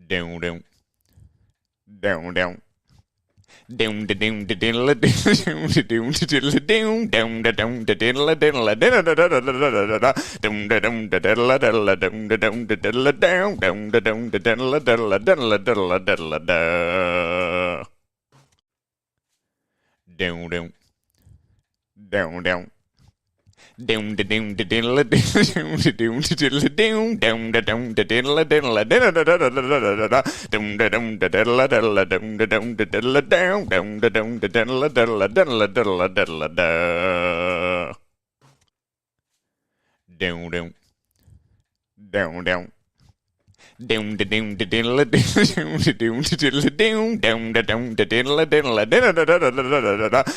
Down, down, down, down. Down the down the diddle down the down the diddle down down the down the diddle diddle down the down the diddle diddle down the down the diddle down down the down the diddle diddle diddle diddle diddle down down down down. Down the down the diddle down the down the diddle down down the down the diddle diddle down the down the diddle diddle down the down the diddle down down the down the diddle diddle diddle diddle diddle down down down down. Down the down the diddle down the down the diddle down down the down the diddle diddle down the down the diddle diddle down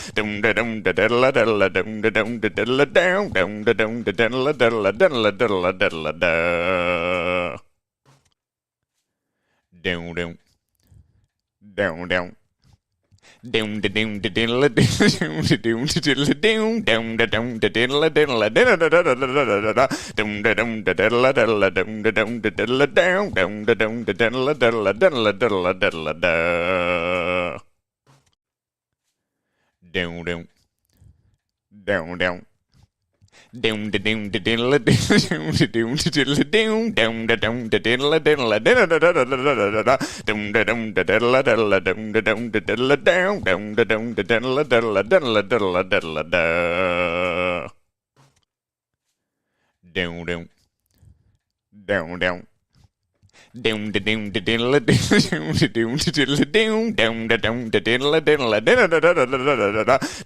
the down the diddle down down the down the diddle diddle diddle diddle diddle down down down down. Down the down the diddle down the down the diddle down down the down the diddle diddle down the down the diddle diddle down the down the diddle down down the down the diddle diddle diddle diddle diddle down down down down. Down the down the diddle down the down the diddle down down the down the diddle diddle down the down the diddle diddle down the down the diddle down down the down the diddle diddle diddle diddle diddle down down down down.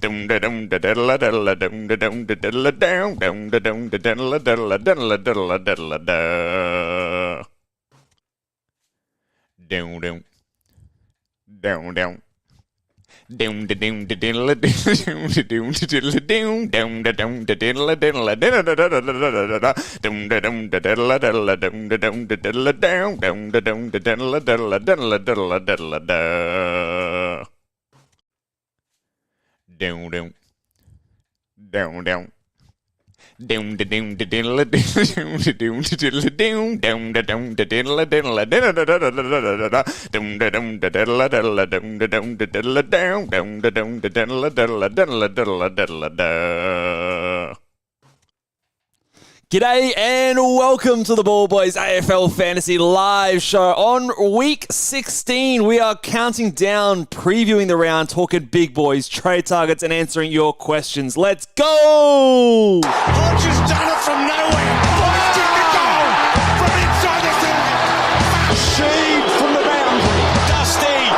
Down the down the diddle down the down the diddle down down the down the diddle diddle down the down the diddle diddle down the down the diddle down down the down the diddle diddle diddle diddle diddle down down down down. Down the down the diddle down the down the diddle down down the down the diddle diddle down the down the diddle diddle down the down the diddle down down the down the diddle diddle diddle diddle diddle down down down down. Down the down the diddle down the down the diddle down down the down the diddle diddle down the down the diddle diddle down the down the diddle down down the down the diddle diddle diddle diddle diddle. G'day and welcome to the Ball Boys AFL Fantasy Live Show. On week 16, we are counting down, previewing the round, talking big boys, trade targets, and answering your questions. Let's go! Hodges done it from nowhere. Lifting the goal from inside the 30. Sheed from the boundary. Dusty.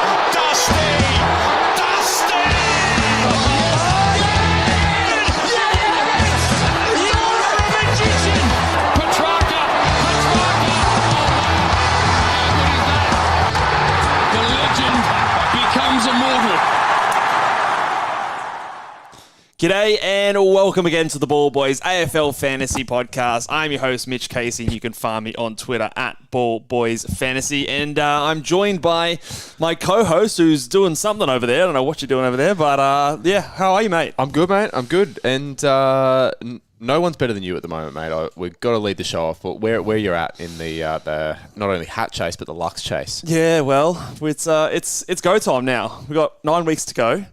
G'day and welcome again to the Ball Boys AFL Fantasy Podcast. I'm your host, Mitch Casey, and you can find me on Twitter at Ball Boys Fantasy. And I'm joined by my co-host who's doing something over there. I don't know what you're doing over there, but yeah, how are you, mate? I'm good, mate. I'm good. And no one's better than you at the moment, mate. We've got to lead the show off. But where you're at in the not only hat chase but the Lux chase? Yeah, well, it's go time now. We've got 9 weeks to go.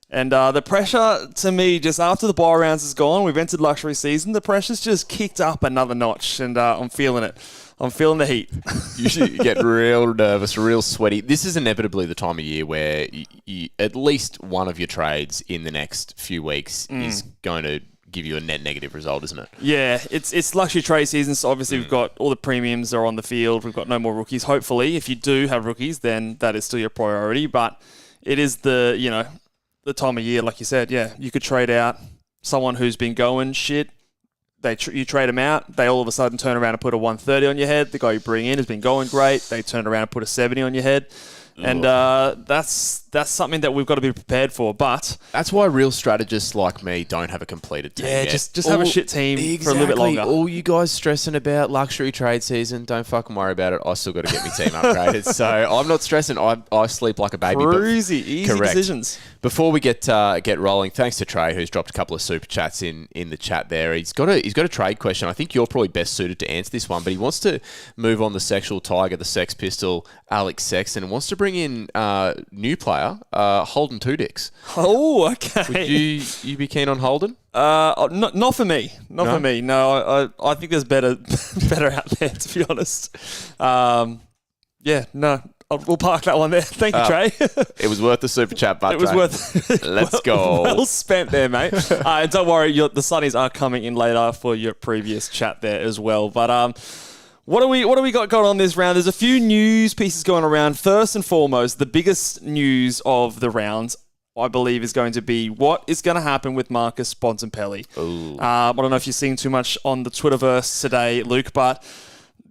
And the pressure, to me, just after the bye rounds is gone, we've entered luxury season, the pressure's just kicked up another notch, and I'm feeling it. I'm feeling the heat. You get real nervous, real sweaty. This is inevitably the time of year where you, at least one of your trades in the next few weeks is going to give you a net negative result, isn't it? Yeah, it's luxury trade season, so obviously we've got all the premiums are on the field. We've got no more rookies. Hopefully, if you do have rookies, then that is still your priority, but it is the time of year, like you said, yeah, you could trade out someone who's been going shit. You trade them out. They all of a sudden turn around and put a 130 on your head. The guy you bring in has been going great. They turn around and put a 70 on your head. And that's something that we've got to be prepared for. But that's why real strategists like me don't have a completed team. Yeah, yet. just have a shit team for a little bit longer. All you guys stressing about luxury trade season, don't fucking worry about it. I still got to get my team upgraded. So I'm not stressing. I sleep like a baby. Easy correct. decisions. Before we get rolling, thanks to Trey, who's dropped a couple of super chats in the chat there. He's got a trade question. I think you're probably best suited to answer this one, but he wants to move on the sexual tiger, the Sex Pistol, Alex Sexton, and wants to bring in new player, Holden Two Dicks. Oh, okay. Would you be keen on Holden? Not for me. Not for me. No, I think there's better out there, to be honest. We'll park that one there. Thank you, Trey. It was worth the super chat, but it was worth. Let's go. Well spent there, mate. Don't worry, the Sunnies are coming in later for your previous chat there as well. But what do we got going on this round? There's a few news pieces going around. First and foremost, the biggest news of the rounds, I believe, is going to be what is going to happen with Marcus Bontempelli. I don't know if you've seen too much on the Twitterverse today, Luke, but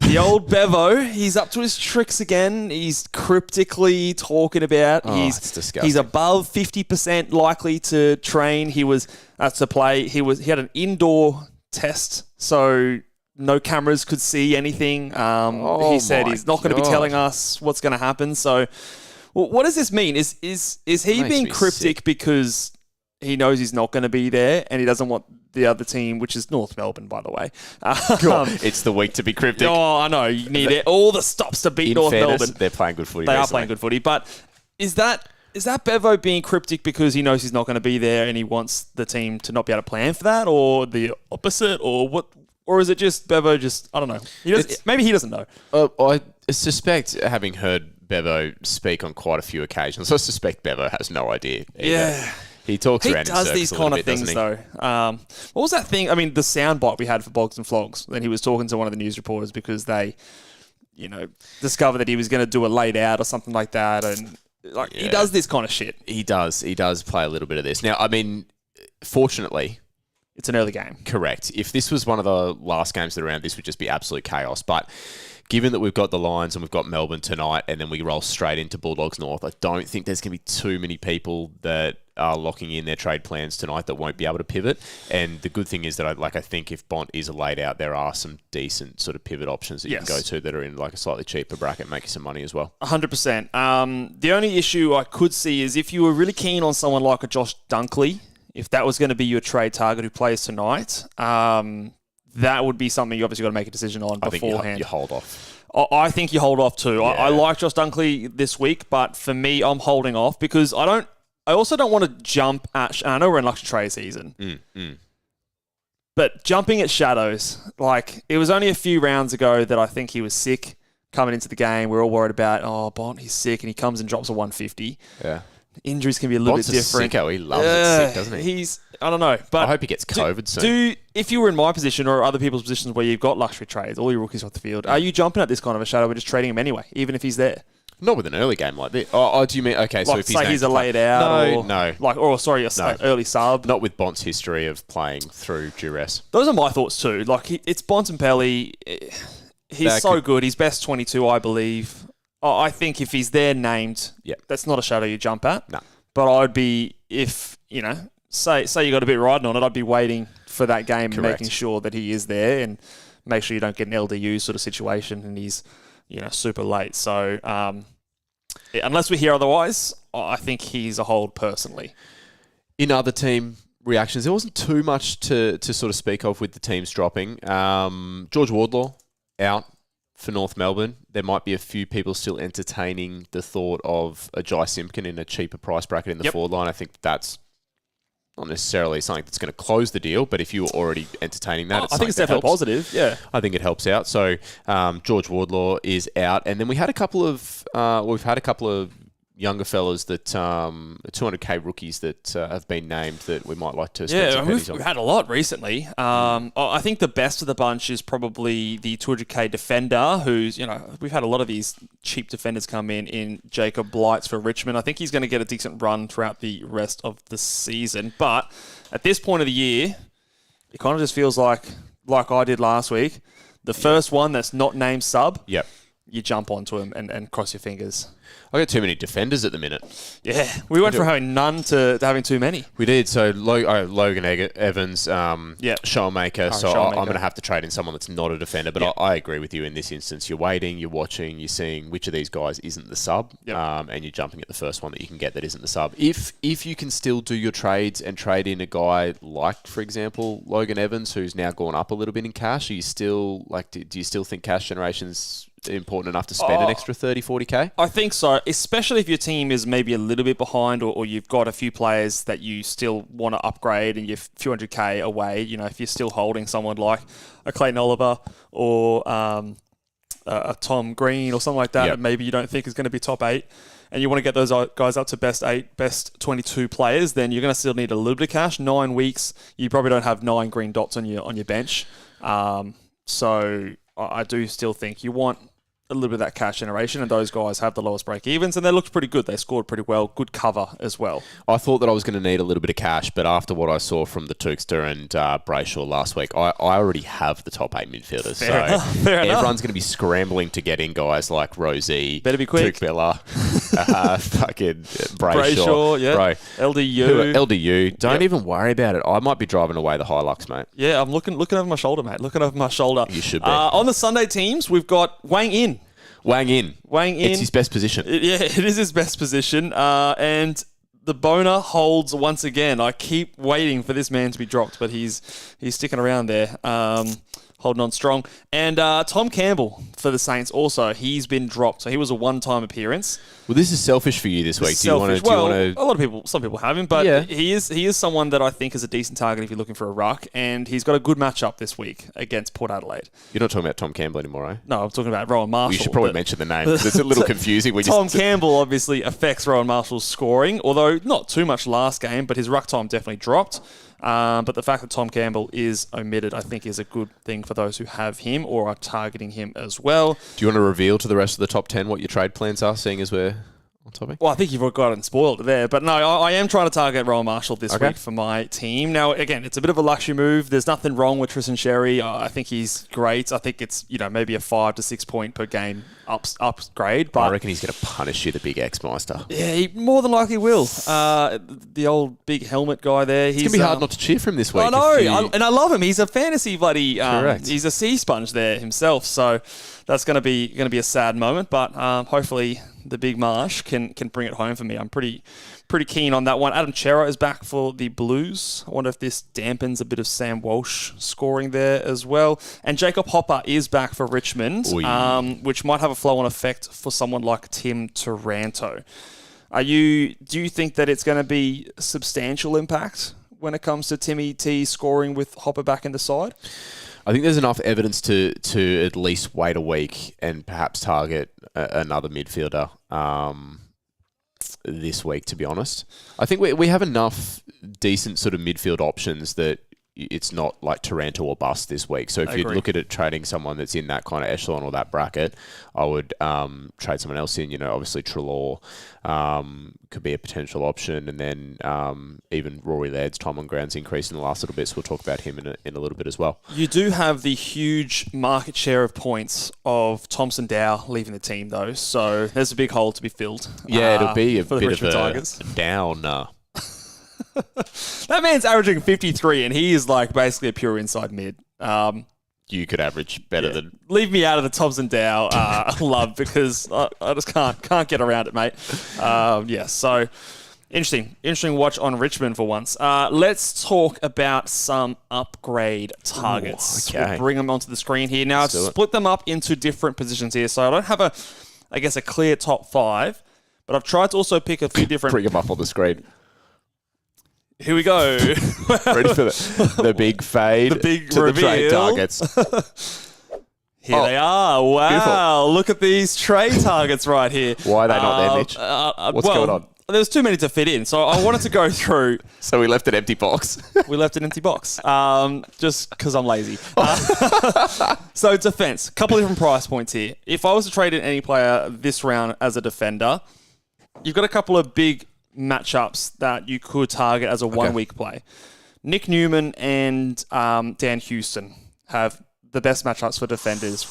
the old Bevo, he's up to his tricks again. He's cryptically talking about it's disgusting. He's above 50% likely to train. He was to play. He had an indoor test, so no cameras could see anything. He said he's not going to be telling us what's going to happen. So, what does this mean? Is he being cryptic because he knows he's not going to be there and he doesn't want the other team, which is North Melbourne, by the way. It's the week to be cryptic. Oh, I know. You need all the stops to beat North Melbourne. They're playing good footy. They are playing good footy. But is that Bevo being cryptic because he knows he's not going to be there and he wants the team to not be able to plan for that, or the opposite, or what? Or is it just Bevo I don't know. Maybe he doesn't know. I suspect, having heard Bevo speak on quite a few occasions, I suspect Bevo has no idea either. Yeah. He talks around in circles. He does these kind of things, though. What was that thing? I mean, the soundbite we had for BOGs and Flogs, then he was talking to one of the news reporters because they, discovered that he was going to do a laid out or something like that. And he does this kind of shit. He does. He does play a little bit of this. Now, I mean, fortunately, it's an early game. Correct. If this was one of the last games that are around, this would just be absolute chaos. But given that we've got the Lions and we've got Melbourne tonight and then we roll straight into Bulldogs North, I don't think there's going to be too many people that are locking in their trade plans tonight that won't be able to pivot. And the good thing is that I think if Bont is laid out, there are some decent sort of pivot options that you can go to that are in like a slightly cheaper bracket and make you some money as well. 100%. The only issue I could see is if you were really keen on someone like a Josh Dunkley, if that was going to be your trade target who plays tonight, that would be something you obviously got to make a decision on beforehand. I think you hold off. I think you hold off too. Yeah. I like Josh Dunkley this week, but for me, I'm holding off because I also don't want to jump at... I know we're in luxury trade season. But jumping at Shadows, it was only a few rounds ago that I think he was sick coming into the game. We're all worried about, Bont, he's sick, and he comes and drops a 150. Yeah. Injuries can be a little bit different. Sicko. He loves it sick, doesn't he? I don't know. But I hope he gets COVID soon. If you were in my position or other people's positions where you've got luxury trades, all your rookies off the field, are you jumping at this kind of a Shadow and just trading him anyway, even if he's there? Not with an early game like this. Oh, do you mean... Okay, so if he's a laid out... No. Early sub. Not with Bont's history of playing through duress. Those are my thoughts too. It's Bontempelli. He's good. He's best 22, I believe. I think if he's there named, that's not a Shadow you jump at. No. But I'd be, if, say you got a bit riding on it, I'd be waiting for that game and making sure that he is there and make sure you don't get an LDU sort of situation and he's... super late. So, unless we hear otherwise, I think he's a hold personally. In other team reactions, there wasn't too much to sort of speak of with the teams dropping. George Wardlaw out for North Melbourne. There might be a few people still entertaining the thought of a Jai Simpkin in a cheaper price bracket in the forward line. I think that's not necessarily something that's going to close the deal, but if you were already entertaining that, I think it's definitely positive. Yeah, I think it helps out. So George Wardlaw is out, and then we've had a couple of younger fellas that 200k rookies that have been named that we might like to spend some pennies on. We've had a lot recently. I think the best of the bunch is probably the 200k defender, who's we've had a lot of these cheap defenders come in Jacob Blights for Richmond. I think he's going to get a decent run throughout the rest of the season, but at this point of the year, it kind of just feels like I did last week. The first one that's not named sub. Yep. you jump onto him and cross your fingers. I got too many defenders at the minute. Yeah, we went from having none to having too many. We did. So Logan Evans, Showmaker. So I'm going to have to trade in someone that's not a defender. But I agree with you in this instance. You're waiting, you're watching, you're seeing which of these guys isn't the sub, and you're jumping at the first one that you can get that isn't the sub. If you can still do your trades and trade in a guy like, for example, Logan Evans, who's now gone up a little bit in cash, are you still do you still think cash generation's important enough to spend an extra 30, 40K? I think so, especially if your team is maybe a little bit behind or you've got a few players that you still want to upgrade and you're a few 100K away. You know, if you're still holding someone like a Clayton Oliver or a Tom Green or something like that, and maybe you don't think is going to be top 8, and you want to get those guys up to best 8, best 22 players, then you're going to still need a little bit of cash. 9 weeks, you probably don't have 9 green dots on your bench. So I do still think you want a little bit of that cash generation, and those guys have the lowest break-evens, and they looked pretty good. They scored pretty well. Good cover as well. I thought that I was going to need a little bit of cash, but after what I saw from the Tookster and Brayshaw last week, I already have the top 8 midfielders. Fair enough. Everyone's going to be scrambling to get in guys like Rosie, better be quick, Tookbella, fucking Brayshaw, bro. LDU. Don't even worry about it. I might be driving away the Hilux, mate. Yeah, I'm looking over my shoulder, mate. Looking over my shoulder. You should be. On the Sunday teams, we've got Wang In. Wang In. It's his best position. It is his best position. And the boner holds once again. I keep waiting for this man to be dropped, but he's sticking around there, holding on strong. And Tom Campbell for the Saints also. He's been dropped. So he was a one-time appearance. Well, this is selfish for you this week. Do you want to? A lot of people, some people have him, but he is someone that I think is a decent target if you're looking for a ruck, and he's got a good matchup this week against Port Adelaide. You're not talking about Tom Campbell anymore, eh? No, I'm talking about Rowan Marshall. Well, you should probably mention the name because it's a little confusing. When Tom Campbell obviously affects Rowan Marshall's scoring, although not too much last game, but his ruck time definitely dropped. But the fact that Tom Campbell is omitted, I think, is a good thing for those who have him or are targeting him as well. Do you want to reveal to the rest of the top 10 what your trade plans are, seeing as we're on topic? Well, I think you've got it spoiled there. But no, I am trying to target Rowan Marshall this week for my team. Now, again, it's a bit of a luxury move. There's nothing wrong with Tristan Sherry. I think he's great. I think it's, maybe a 5 to 6 point per game upgrade. But I reckon he's going to punish you, the big X-Meister. Yeah, he more than likely will. The old big helmet guy there. It's going to be hard not to cheer for him this week. I know, and I love him. He's a fantasy bloody... he's a sea sponge there himself. So that's going to be a sad moment. But hopefully the big Marsh can bring it home for me. I'm pretty keen on that one. Adam Chera is back for the Blues. I wonder if this dampens a bit of Sam Walsh scoring there as well. And Jacob Hopper is back for Richmond, which might have a flow-on effect for someone like Tim Taranto. Do you think that it's going to be substantial impact when it comes to Timmy T scoring with Hopper back in the side? I think there's enough evidence to at least wait a week and perhaps target another midfielder this week, to be honest. I think we have enough decent sort of midfield options that it's not like Taranto or bust this week. So if you look at it trading someone that's in that kind of echelon or that bracket, I would trade someone else in. Obviously Treloar could be a potential option, and then even Rory Laird's time on ground's increased in the last little bit, so we'll talk about him in a little bit as well. You do have the huge market share of points of Thompson Dow leaving the team, though, so there's a big hole to be filled. Yeah, it'll be a bit of a downer. That man's averaging 53, and he is like basically a pure inside mid. You could average better than... Leave me out of the Thompson Dow love, because I just can't get around it, mate. So interesting watch on Richmond for once. Let's talk about some upgrade targets. Ooh, okay. We'll bring them onto the screen here. Now, I've split them up into different positions here, so I don't have a clear top 5, but I've tried to also pick a few different... Bring them up on the screen. Here we go. Ready for the big fade, the big to reveal. The trade targets. Here they are. Wow. Beautiful. Look at these trade targets right here. Why are they not there, Mitch? What's going on? There's too many to fit in, so I wanted to go through. So we left an empty box. We left an empty box, just because I'm lazy. So defense, a couple of different price points here. If I was to trade in any player this round as a defender, you've got a couple of big matchups that you could target as a 1 week play. Nick Newman and Dan Houston have the best matchups for defenders.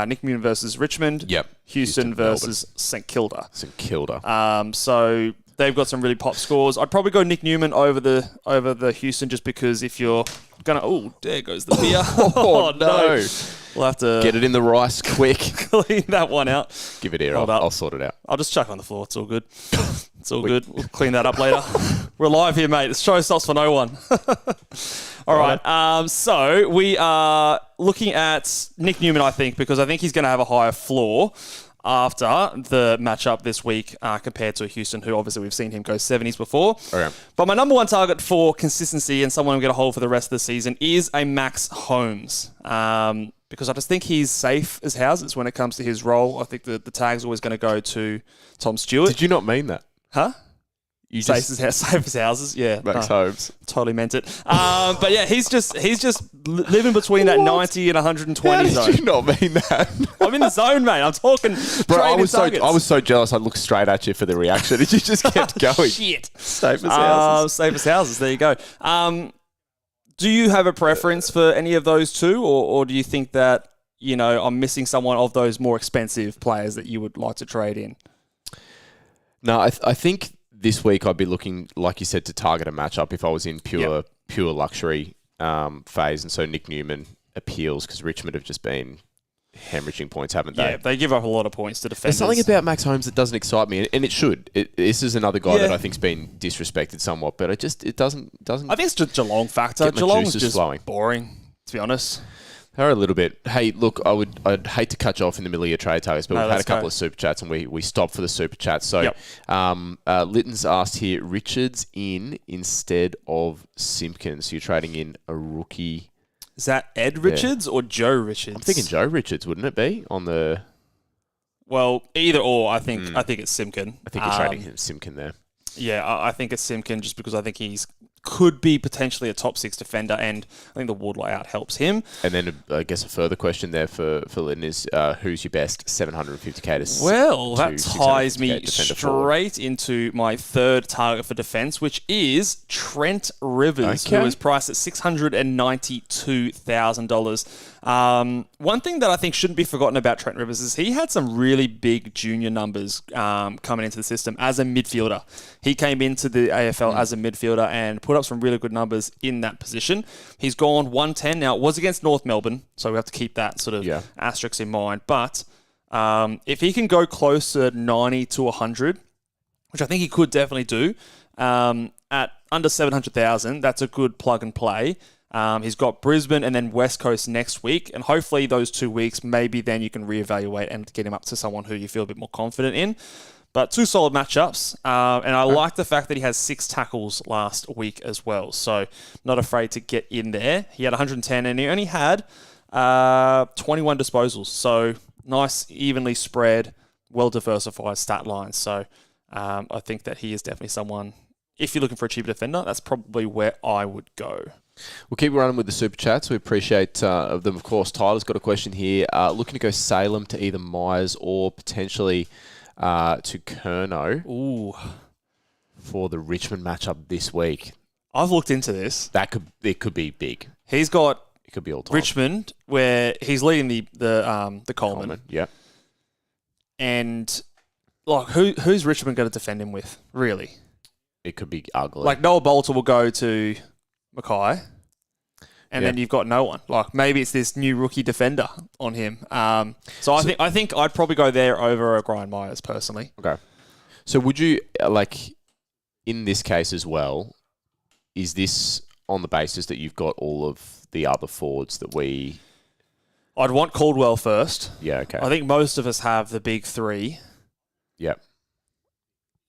Nick Newman versus Richmond. Yep. Houston versus St Kilda. St Kilda. So they've got some really pop scores. I'd probably go Nick Newman over the Houston just because if you're gonna, there goes the beer. Oh, no. We'll have to Get it in the rice quick. clean that one out. Give it here. Hold up. I'll sort it out. I'll just chuck it on the floor. It's all good. It's all good. We'll clean that up later. We're live here, mate. The show stops for no one. All right. So we are looking at Nick Newman, I think, because I think he's going to have a higher floor after the matchup this week compared to Houston, who obviously we've seen him go 70s before. Okay. But my number one target for consistency and someone I'm going to hold for the rest of the season is a Max Holmes. Because I just think he's safe as houses when it comes to his role. I think the tag's always going to go to Tom Stewart. Did you not mean that? Huh? You Safe as houses, yeah. Max Holmes. Totally meant it. But yeah, he's just living between that 90 and 120 How zone. did you not mean that? I'm in the zone, mate. I'm talking. Bro, I was targets. so jealous. I looked straight at you for the reaction. You just kept going. Shit. Safe as houses. Safe as houses. There you go. Do you have a preference for any of those two, or do you think that I'm missing someone of those more expensive players that you would like to trade in? No, I think this week I'd be looking, like you said, to target a matchup if I was in pure luxury phase. And so Nick Newman appeals because Richmond have just been hemorrhaging points, haven't they? Yeah, they give up a lot of points to defenders. There's something about Max Holmes that doesn't excite me, and it should. This is another guy that I think's been disrespected somewhat, but it doesn't. I think it's just Geelong factor. Get my Geelong's juices just flowing. boring, to be honest. They're a little bit. Hey, look, I'd hate to cut you off in the middle of your trade targets, but we've had a couple of super chats and we stopped for the super chats. So, Litton's asked here, Richards in instead of Simpkins. So you're trading in a rookie. Is that Ed Richards or Joe Richards? I'm thinking Joe Richards, wouldn't it be on the? Well, either or. I think it's Simpkin. I think you're trading him Simpkin there. Yeah, I think it's Simpkin just because I think he's could be potentially a top 6 defender, and I think the Wood layout helps him. And then I guess a further question there for Linton is who's your best 750k to Well, that ties me straight into my third target for defence, which is Trent Rivers, who is priced at $692,000. One thing that I think shouldn't be forgotten about Trent Rivers is he had some really big junior numbers coming into the system as a midfielder. He came into the AFL as a midfielder and put up some really good numbers in that position. He's gone 110. Now, it was against North Melbourne, so we have to keep that sort of asterisk in mind. But if he can go closer 90 to 100, which I think he could definitely do, at under 700,000, that's a good plug and play. He's got Brisbane and then West Coast next week, and hopefully those 2 weeks, maybe then you can reevaluate and get him up to someone who you feel a bit more confident in. But 2 solid matchups, and I like the fact that he has 6 tackles last week as well, so not afraid to get in there. He had 110, and he only had 21 disposals, so nice, evenly spread, well-diversified stat lines. So I think that he is definitely someone, if you're looking for a cheaper defender, that's probably where I would go. We'll keep running with the super chats. We appreciate them, of course. Tyler's got a question here. Looking to go Salem to either Myers or potentially to Curnow for the Richmond matchup this week. I've looked into this. It could be big. He's got it could be all time. Richmond, where he's leading the Coleman. Yeah. And like who's Richmond going to defend him with, really? It could be ugly. Like Noah Bolter will go to Mackay, and then you've got no one. Like maybe it's this new rookie defender on him. So I think I'd probably go there over O'Brien Myers personally. Okay. So would you in this case as well? Is this on the basis that you've got all of the other forwards that we? I'd want Caldwell first. Yeah. Okay. I think most of us have the big 3. Yep.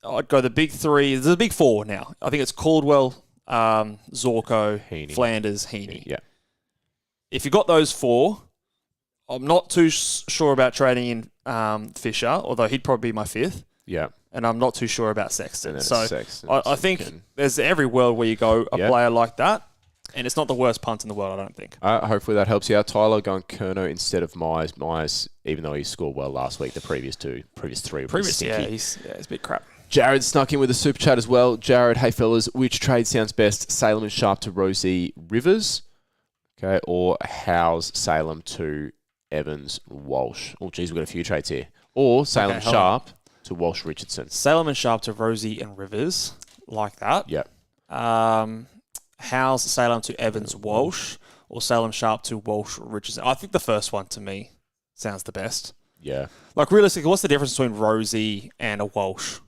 I'd go the big 3. There's a big 4 now. I think it's Caldwell, Zorko, Heaney. Flanders, Heaney. Yeah. If you've got those 4, I'm not too sure about trading in Fisher, although he'd probably be my 5th. Yeah. And I'm not too sure about Sexton. So Sexton, I think there's every world where you go a player like that, and it's not the worst punt in the world, I don't think. Hopefully that helps you out. Tyler going Curnow instead of Myers. Myers, even though he scored well last week, the previous 3 he's a bit crap. Jared snuck in with a super chat as well. Jared, hey fellas, which trade sounds best? Salem and Sharp to Rosie Rivers. Okay, or Howes, Salem to Evans, Walsh. Oh, geez, we've got a few trades here. Or Salem Sharp to Walsh, Richardson. Salem and Sharp to Rosie and Rivers, like that. Yep. Howes, Salem to Evans, Walsh, or Salem Sharp to Walsh, Richardson. I think the first one to me sounds the best. Yeah. Like, realistically, what's the difference between Rosie and a Walsh?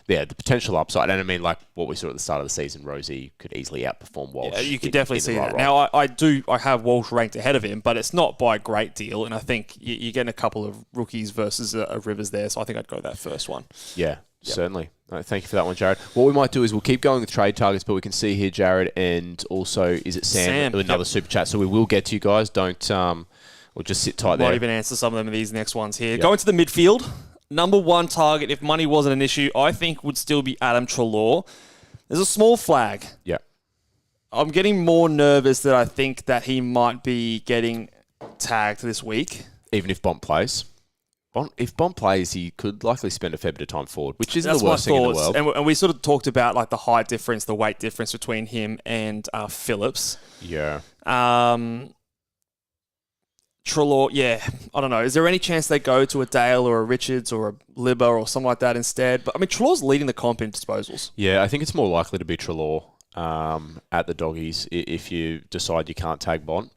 Yeah, the potential upside. And I mean, like what we saw at the start of the season, Rosie could easily outperform Walsh. Yeah, you could definitely see that. Role. Now, I have Walsh ranked ahead of him, but it's not by a great deal. And I think you're getting a couple of rookies versus a Rivers there. So I think I'd go that first one. Yeah, certainly. No, thank you for that one, Jared. What we might do is we'll keep going with trade targets, but we can see here, Jared, and also, is it Sam? Another super chat. So we will get to you guys. Don't, or just sit tight there. Might even answer some of them in these next ones here. Yep. Going to the midfield. Number one target, if money wasn't an issue, I think would still be Adam Treloar. There's a small flag. Yeah. I'm getting more nervous that I think that he might be getting tagged this week. Even if Bont plays? If Bont plays, he could likely spend a fair bit of time forward, which isn't the worst thing in the world. And we sort of talked about like the height difference, the weight difference between him and Phillips. Yeah. Treloar, I don't know. Is there any chance they go to a Dale or a Richards or a Libba or something like that instead? But I mean, Treloar's leading the comp in disposals. Yeah, I think it's more likely to be Treloar at the Doggies if you decide you can't tag Bont.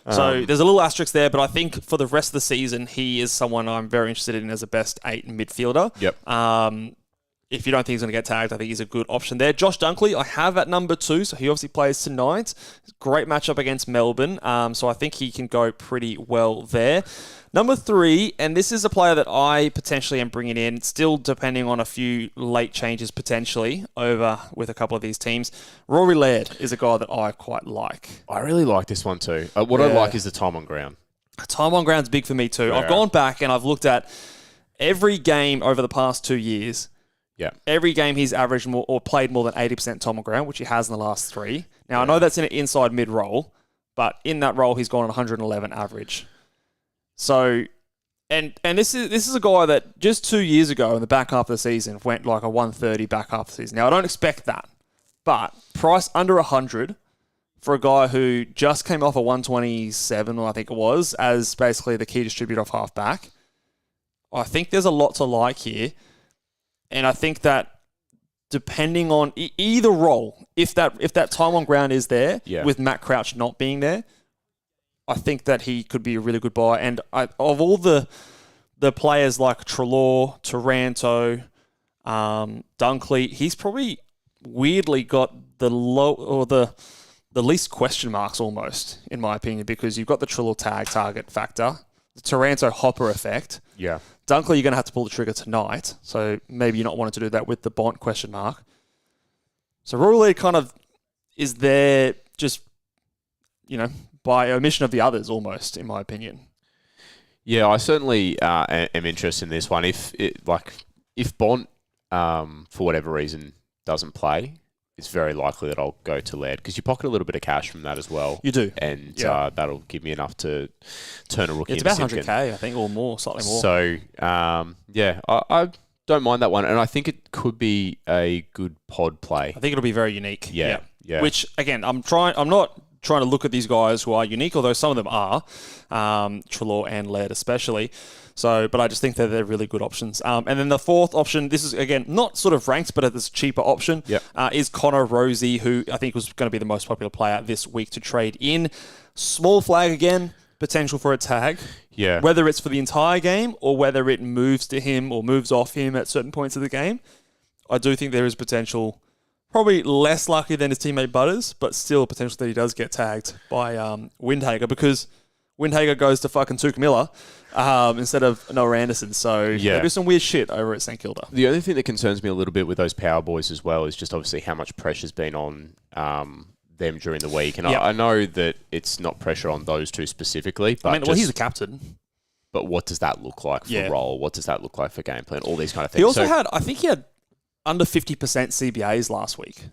So there's a little asterisk there, but I think for the rest of the season, he is someone I'm very interested in as a best 8 midfielder. Yep. If you don't think he's going to get tagged, I think he's a good option there. Josh Dunkley, I have at number 2, so he obviously plays tonight. Great matchup against Melbourne, so I think he can go pretty well there. Number 3, and this is a player that I potentially am bringing in, still depending on a few late changes potentially over with a couple of these teams. Rory Laird is a guy that I quite like. I really like this one too. What I like is the time on ground. Time on ground's big for me too. Yeah. I've gone back and I've looked at every game over the past 2 years. Yeah. Every game he's averaged more or played more than 80% time on ground, which he has in the last 3. Now, I know that's in an inside mid role, but in that role, he's gone 111 average. So, and this is a guy that just 2 years ago in the back half of the season went like a 130 back half of the season. Now, I don't expect that, but price under 100 for a guy who just came off a 127, I think it was, as basically the key distributor of half back. I think there's a lot to like here. And I think that depending on either role, if that time on ground is there, with Matt Crouch not being there, I think that he could be a really good buy. And of all the players like Treloar, Taranto, Dunkley, he's probably weirdly got the least question marks almost, in my opinion, because you've got the Treloar target factor, the Taranto hopper effect. Yeah. Dunkley, you're going to have to pull the trigger tonight, so maybe you're not wanting to do that with the Bont question mark. So Rory Laird kind of is there just, by omission of the others almost, in my opinion. Yeah, I certainly am interested in this one. If Bont, for whatever reason, doesn't play, it's very likely that I'll go to Laird because you pocket a little bit of cash from that as well. You do. And that'll give me enough to turn a rookie into It's about Simpkin. 100K, I think, or more, slightly more. So, I don't mind that one. And I think it could be a good pod play. I think it'll be very unique. Yeah. Which, again, I'm not trying to look at these guys who are unique, although some of them are, Treloar and Laird especially. So, but I just think that they're really good options. And then the fourth option, this is, again, not sort of ranked, but it's a cheaper option, is Connor Rosie, who I think was going to be the most popular player this week to trade in. Small flag again, potential for a tag. Yeah. Whether it's for the entire game or whether it moves to him or moves off him at certain points of the game, I do think there is potential. Probably less likely than his teammate Butters, but still potential that he does get tagged by Windhager because Windhager goes to fucking Tuke Miller instead of Noah Anderson. So there'll be some weird shit over at St Kilda. The only thing that concerns me a little bit with those power boys as well is just obviously how much pressure's been on them during the week. And I know that it's not pressure on those two specifically. But he's the captain. But what does that look like for role? What does that look like for game plan? All these kind of things. He also I think he had under 50% CBAs last week.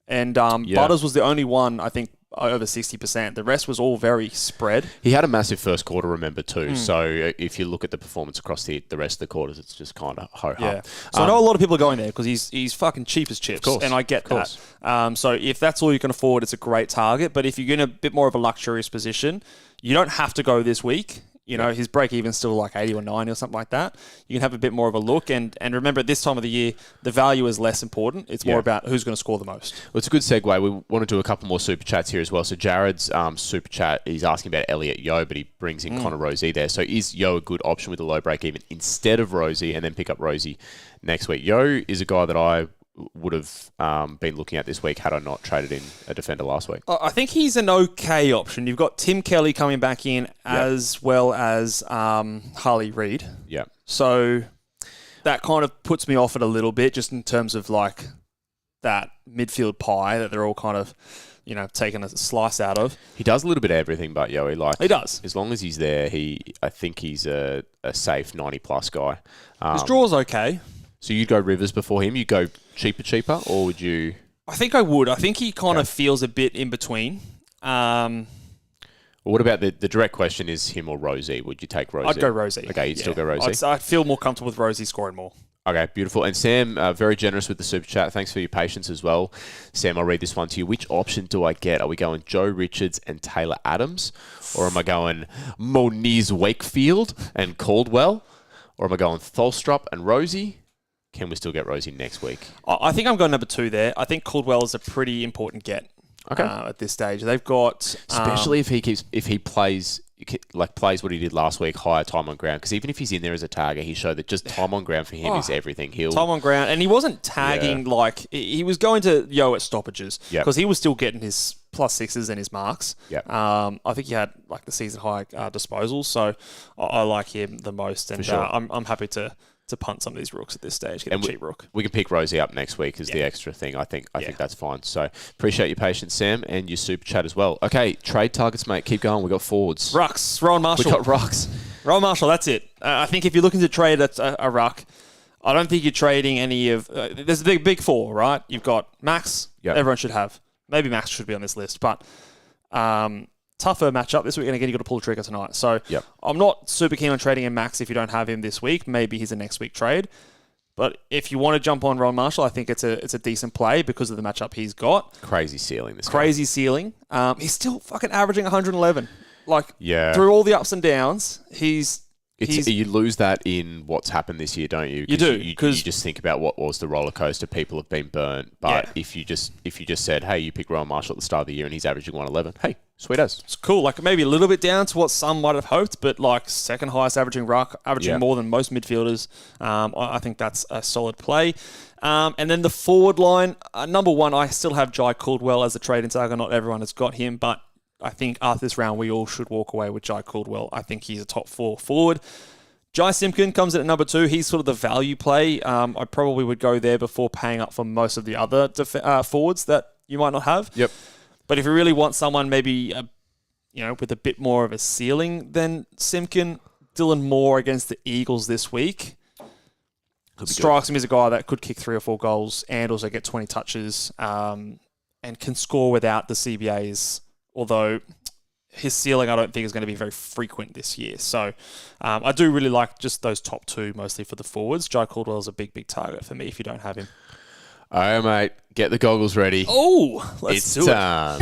And Butters was the only one, I think, over 60%. The rest was all very spread. He had a massive first quarter, remember, too. So if you look at the performance across the rest of the quarters, it's just kind of ho-hum. Yeah. So I know a lot of people are going there because he's fucking cheap as chips, and I get that. So if that's all you can afford, it's a great target. But if you're in a bit more of a luxurious position, you don't have to go this week. You know, his break-even's still like 80 or 90 or something like that. You can have a bit more of a look. And remember, at this time of the year, the value is less important. It's more about who's going to score the most. Well, it's a good segue. We want to do a couple more super chats here as well. So Jared's super chat, he's asking about Elliot Yeo, but he brings in Connor Rosie there. So is Yeo a good option with a low break-even instead of Rosie, and then pick up Rosie next week? Yeo is a guy that I would have been looking at this week had I not traded in a defender last week. I think he's an okay option. You've got Tim Kelly coming back in as well as Harley Reid. Yeah. So that kind of puts me off it a little bit just in terms of like that midfield pie that they're all kind of, taking a slice out of. He does a little bit of everything, but he does. As long as he's there, I think he's a safe 90-plus guy. His draw's okay. So you'd go Rivers before him? You'd go cheaper, or would you? I think I would. I think he kind of feels a bit in between. Well, what about the direct question is him or Rosie? Would you take Rosie? I'd go Rosie. Okay, you'd still go Rosie? I feel more comfortable with Rosie scoring more. Okay, beautiful. And Sam, very generous with the super chat. Thanks for your patience as well. Sam, I'll read this one to you. Which option do I get? Are we going Joe Richards and Taylor Adams? Or am I going Moniz Wakefield and Caldwell? Or am I going Tholstrup and Rosie? Can we still get Rosie next week? I think I'm going number 2 there. I think Caldwell is a pretty important get at this stage. They've got... Especially if he plays what he did last week, higher time on ground. Because even if he's in there as a tagger, he showed that just time on ground for him is everything. Time on ground. And he wasn't tagging he was going to Yeo at stoppages. Because he was still getting his +6s and his marks. Yep. I think he had like the season high disposals. So I like him the most. And I'm happy to punt some of these rooks at this stage, get a cheap rook. We can pick Rosie up next week as the extra thing. I think that's fine. So appreciate your patience, Sam, and your super chat as well. Okay, trade targets, mate. Keep going. We got forwards. Rucks. Rowan Marshall. We got rucks. Rowan Marshall, that's it. I think if you're looking to trade a ruck, I don't think you're trading any of... there's the big 4, right? You've got Max. Yep. Everyone should have. Maybe Max should be on this list, but... tougher matchup this week, and again, you've got to pull the trigger tonight. So I'm not super keen on trading in Max if you don't have him this week. Maybe he's a next week trade. But if you want to jump on Rowan Marshall, I think it's a decent play because of the matchup he's got. Crazy ceiling this Crazy ceiling. He's still fucking averaging 111. Through all the ups and downs, you lose that in what's happened this year, don't you? You do. You just think about what was the roller coaster. People have been burnt. But if you just said, hey, you pick Rowan Marshall at the start of the year and he's averaging 111, hey, sweet as. It's cool. Like maybe a little bit down to what some might have hoped, but like second highest averaging ruck, averaging more than most midfielders. I think that's a solid play. And then the forward line, number 1, I still have Jai Caldwell as a trade-in target. Not everyone has got him, but I think after this round, we all should walk away with Jai Caldwell. I think he's a top 4 forward. Jai Simpkin comes in at number 2. He's sort of the value play. I probably would go there before paying up for most of the other forwards that you might not have. Yep. But if you really want someone maybe, with a bit more of a ceiling than Simpkin, Dylan Moore against the Eagles this week strikes me as a guy that could kick 3 or 4 goals and also get 20 touches and can score without the CBAs, although his ceiling I don't think is going to be very frequent this year. So I do really like just those top 2 mostly for the forwards. Jai Caldwell is a big, big target for me if you don't have him. All right, mate. Get the goggles ready. Oh, let's do it.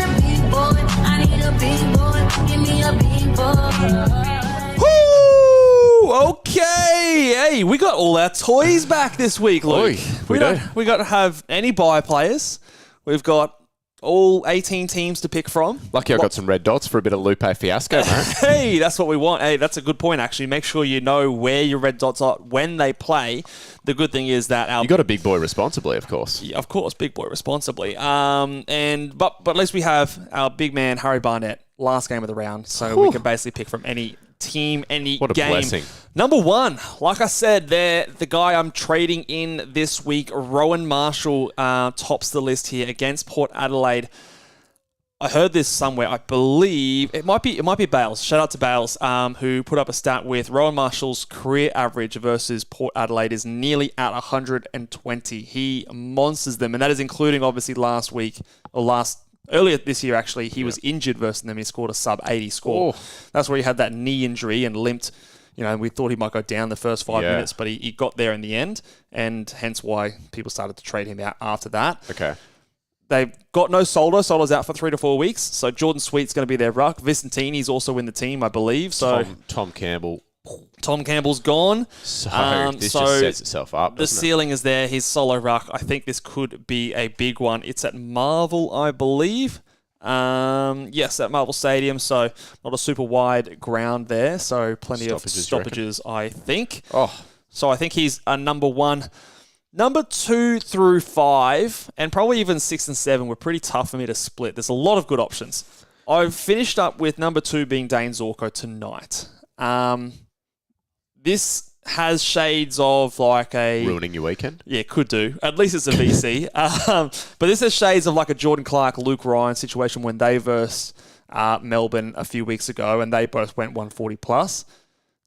Woo! Okay. Hey, we got all our toys back this week, Luke. We got to have any buy players. We've got all 18 teams to pick from. Lucky I got some red dots for a bit of Lupe fiasco, mate. Hey, that's what we want. Hey, that's a good point, actually. Make sure you know where your red dots are when they play. The good thing is that you got a big boy responsibly, of course. Yeah, of course, big boy responsibly. But at least we have our big man Harry Barnett last game of the round, so we can basically pick from any team, any what a game. Blessing. Number 1, like I said, the guy I'm trading in this week, Rowan Marshall, tops the list here against Port Adelaide. I heard this somewhere. I believe it might be Bales. Shout out to Bales, who put up a stat with Rowan Marshall's career average versus Port Adelaide is nearly at 120. He monsters them, and that is including obviously last Earlier this year, actually, he was injured versus them. He scored a sub-80 score. That's where he had that knee injury and limped. We thought he might go down the first 5 minutes, but he got there in the end, and hence why people started to trade him out after that. Okay. They've got no Soldo. Soldo's out for 3 to 4 weeks, so Jordan Sweet's going to be their ruck. Vicentini's also in the team, I believe. So Tom Campbell. Tom Campbell's gone. So this just sets itself up, the ceiling is there. His solo ruck. I think this could be a big one. It's at Marvel, I believe. Yes, at Marvel Stadium, so not a super wide ground there, so plenty of stoppages, I think. So I think he's a number 1. Number 2 through 5, and probably even 6 and 7 were pretty tough for me to split. There's a lot of good options. I've finished up with number 2 being Dane Zorko tonight. This has shades of like a... ruining your weekend? Yeah, could do. At least it's a VC. But this has shades of like a Jordan Clark, Luke Ryan situation when they versed Melbourne a few weeks ago and they both went 140 plus.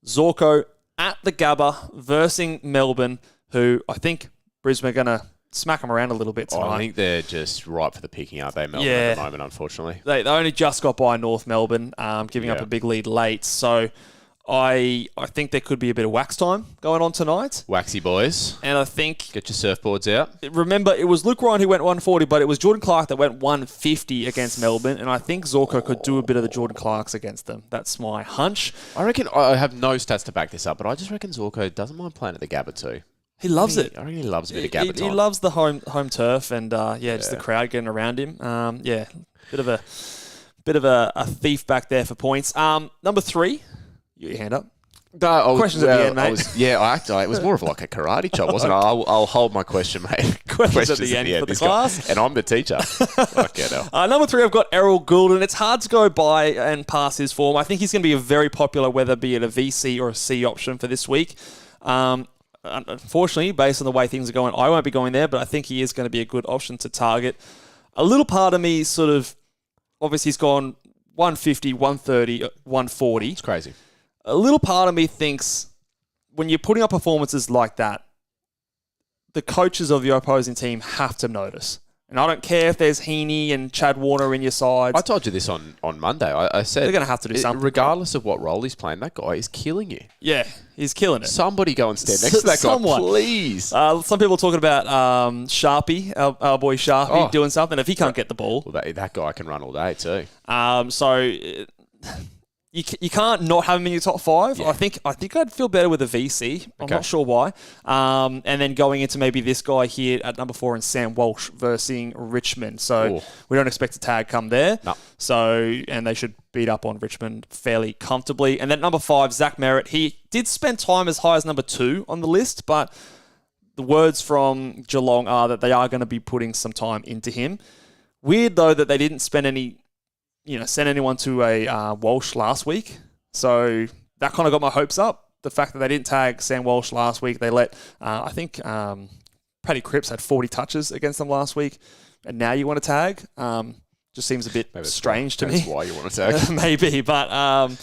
Zorko at the Gabba versing Melbourne, who I think Brisbane are going to smack them around a little bit tonight. I think they're just ripe for the picking, aren't they, Melbourne, at the moment, unfortunately? They only just got by North Melbourne, giving up a big lead late. So I think there could be a bit of wax time going on tonight. Waxy boys. And I think... get your surfboards out. Remember, it was Luke Ryan who went 140, but it was Jordan Clark that went 150 against Melbourne, and I think Zorko could do a bit of the Jordan Clarks against them. That's my hunch. I reckon... I have no stats to back this up, but I just reckon Zorko doesn't mind playing at the Gabba too. He loves it. I reckon he loves a bit of Gabba time. He loves the home turf and, just the crowd getting around him. Bit of a thief back there for points. Number 3, you got your hand up. Questions at the end, mate. It was more of like a karate chop, wasn't it? I'll hold my question, mate. Questions at the end for the class. And I'm the teacher. Number 3, I've got Errol Goulden. It's hard to go by and pass his form. I think he's going to be a very popular, whether be it a VC or a C option for this week. Unfortunately, based on the way things are going, I won't be going there, but I think he is going to be a good option to target. A little part of me sort of, obviously he's gone 150, 130, 140. It's crazy. A little part of me thinks when you're putting up performances like that, the coaches of your opposing team have to notice. And I don't care if there's Heaney and Chad Warner in your sides. I told you this on Monday. I said... they're going to have to do something. Regardless of what role he's playing, that guy is killing you. Yeah, he's killing it. Somebody go and stand next to that guy, please. Some people are talking about Sharpie, our boy Sharpie, doing something. If he can't get the ball... well, that guy can run all day too. You can't not have him in your top 5. Yeah. I think I'd feel better with a VC. I'm not sure why. And then going into maybe this guy here at number 4 and Sam Walsh versus Richmond. So we don't expect a tag come there. No. So, and they should beat up on Richmond fairly comfortably. And then number 5, Zach Merritt. He did spend time as high as number 2 on the list, but the words from Geelong are that they are going to be putting some time into him. Weird though that they didn't spend any... send anyone to a Walsh last week. So that kind of got my hopes up. The fact that they didn't tag Sam Walsh last week, they let, I think Paddy Cripps had 40 touches against them last week, and now you want to tag? Just seems a bit strange to me. That's why you want to tag. Maybe, but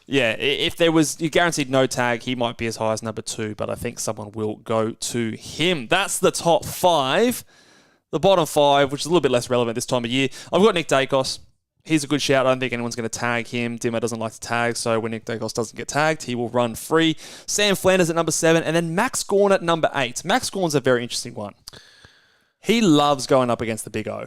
if there was, you guaranteed no tag, he might be as high as number 2, but I think someone will go to him. That's the top 5. The bottom 5, which is a little bit less relevant this time of year, I've got Nick Dacos. He's a good shout. I don't think anyone's going to tag him. Dimmer doesn't like to tag, so when Nick Dacos doesn't get tagged, he will run free. Sam Flanders at number 7, and then Max Gawn at number 8. Max Gawn's a very interesting one. He loves going up against the Big O.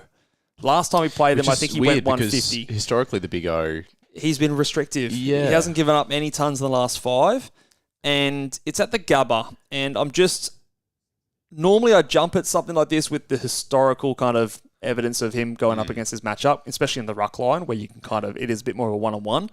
Last time he played them, I think he went 150. Historically, the Big O... he's been restrictive. Yeah. He hasn't given up any tons in the last 5, and it's at the Gabba, and I'm just... normally I jump at something like this with the historical kind of evidence of him going up against his matchup, especially in the ruck line where you can kind of, it is a bit more of a one-on-one.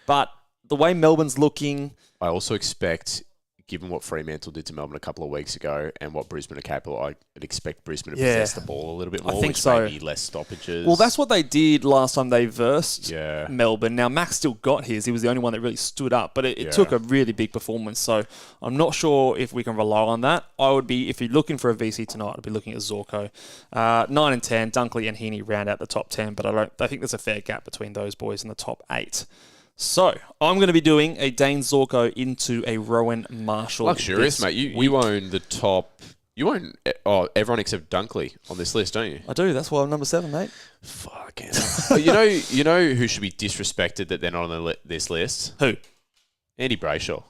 But the way Melbourne's looking... I also expect, given what Fremantle did to Melbourne a couple of weeks ago and what Brisbane are capable, I'd expect Brisbane to possess the ball a little bit more, think so. Maybe less stoppages. Well, that's what they did last time they versed Melbourne. Now, Max still got his. He was the only one that really stood up, but it took a really big performance. So I'm not sure if we can rely on that. I would be, if you're looking for a VC tonight, I'd be looking at Zorko. 9 and 10, Dunkley and Heaney round out the top 10, but I think there's a fair gap between those boys in the top 8. So, I'm going to be doing a Dane Zorko into a Rowan Marshall. Luxurious, mate. You own the top You won't. Oh, everyone except Dunkley on this list, don't you? I do. That's why I'm number 7, mate. Fucking. You know who should be disrespected that they're not on this list? Who? Andy Brayshaw.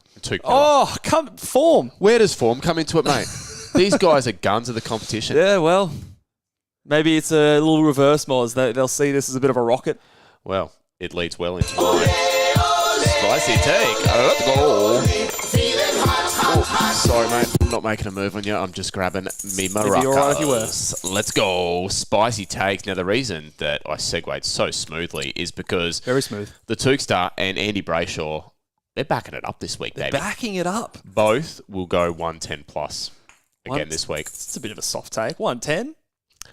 Oh, form. Where does form come into it, mate? These guys are guns of the competition. Yeah, well, maybe it's a little reverse, Moz. They'll see this as a bit of a rocket. Well, it leads well into mine. Spicy take. Let's go. Sorry, mate. I'm not making a move on you. I'm just grabbing me maracas. If you're all right if you were. Let's go. Spicy takes. Now, the reason that I segued so smoothly is because Very smooth. the Tookstar and Andy Brayshaw, they're backing it up this week, baby. Backing it up. Both will go 110 plus again this week. It's a bit of a soft take. 110.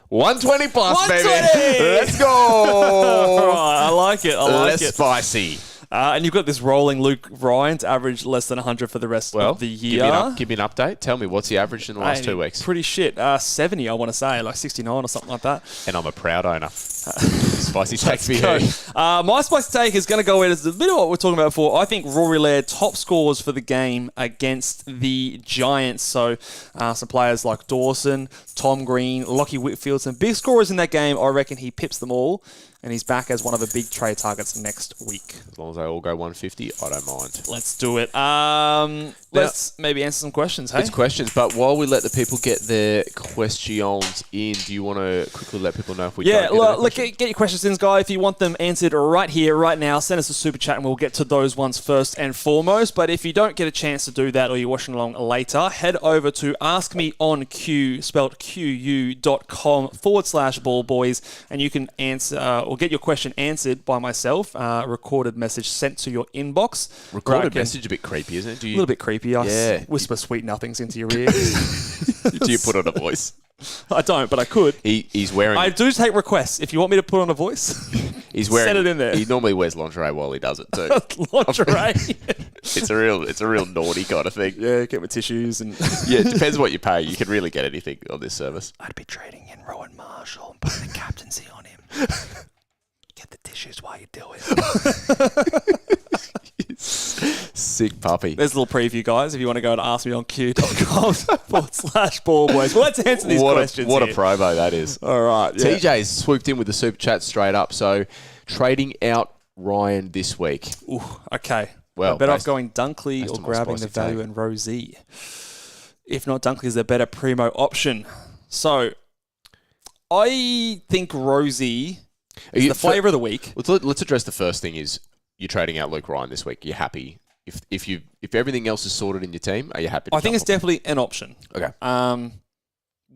120 plus, 120! baby. Let's go. All right, I like it. Less spicy. And you've got this rolling Luke Ryan to average less than 100 for the rest of the year. Give me an update. Tell me, what's he averaged in the last 2 weeks? Pretty shit. 70, I want to say, like 69 or something like that. And I'm a proud owner. Spicy take for you. My spicy take is going to go in as a bit of what we're talking about before. I think Rory Laird top scores for the game against the Giants. So some players like Dawson, Tom Green, Lockie Whitfield, some big scorers in that game. I reckon he pips them all. And he's back as one of the big trade targets next week. As long as they all go 150, I don't mind. Let's do it. Let's maybe answer some questions, hey? It's questions, but while we let the people get their questions in, do you want to quickly let people know if we get your questions in, guys. If you want them answered right here, right now, send us a super chat and we'll get to those ones first and foremost. But if you don't get a chance to do that or you're watching along later, head over to askmeonq, spelled QU.com/ballboys, and you can answer or get your question answered by myself. Recorded message sent to your inbox. Recorded message a bit creepy, isn't it? A little bit creepy. I whisper sweet nothings into your ear. Do you put on a voice? I don't, but I could. He's wearing... I do take requests. If you want me to put on a voice, he's wearing, send it in there. He normally wears lingerie while he does it too. Lingerie? It's a real naughty kind of thing. Yeah, get my tissues and... Yeah, it depends what you pay. You can really get anything on this service. I'd be trading in Rowan Marshall and putting the captaincy on him. Get the tissues while you do it. Sick puppy. There's a little preview, guys, if you want to go to askmeonq.com/ballboys. Well, let's answer these questions. What a promo that is. All right. Yeah. TJ's swooped in with the super chat straight up. So, trading out Ryan this week. Ooh, okay. Well, better off going Dunkley or grabbing the value in Rosie. If not, Dunkley is the better primo option. So, I think Rosie is the flavour of the week. Let's address the first thing is you're trading out Luke Ryan this week. You're happy. If everything else is sorted in your team, are you happy? I think it's definitely an option. Okay.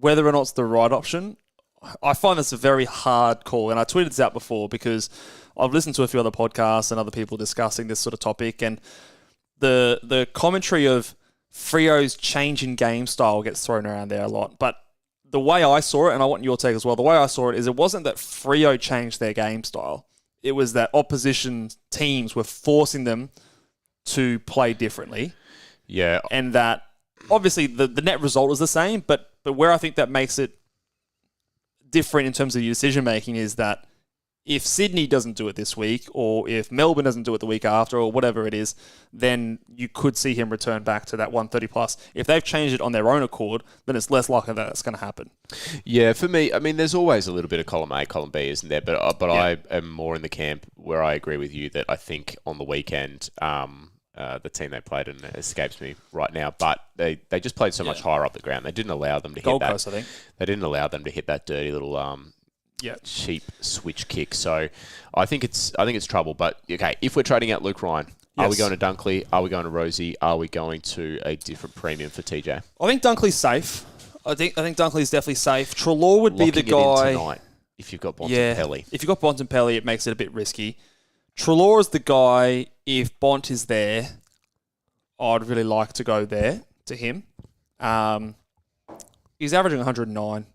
Whether or not it's the right option, I find this a very hard call. And I tweeted this out before because I've listened to a few other podcasts and other people discussing this sort of topic. And the commentary of Frio's change in game style gets thrown around there a lot. But the way I saw it, and I want your take as well, the way I saw it is it wasn't that Freo changed their game style. It was that opposition teams were forcing them to play differently. Yeah. And that, obviously, the net result is the same, but where I think that makes it different in terms of your decision-making is that if Sydney doesn't do it this week, or if Melbourne doesn't do it the week after, or whatever it is, then you could see him return back to that 130 plus. If they've changed it on their own accord, then it's less likely that it's going to happen. Yeah, for me, I mean, there's always a little bit of column A, column B, isn't there? But I am more in the camp where I agree with you that I think on the weekend, the team they played, and it escapes me right now, but they just played so much higher up the ground. They didn't allow them to Gold hit that. Coast, I think. They didn't allow them to hit that dirty little cheap switch kick. So I think it's trouble. But okay, if we're trading out Luke Ryan, are we going to Dunkley? Are we going to Rosie? Are we going to a different premium for TJ? I think Dunkley's safe. I think Dunkley's definitely safe. Treloar would be the guy. Tonight, if you've got Bontempelli. If you've got Bontempelli, it makes it a bit risky. Treloar is the guy. If Bont is there, I'd really like to go there to him. He's averaging 109.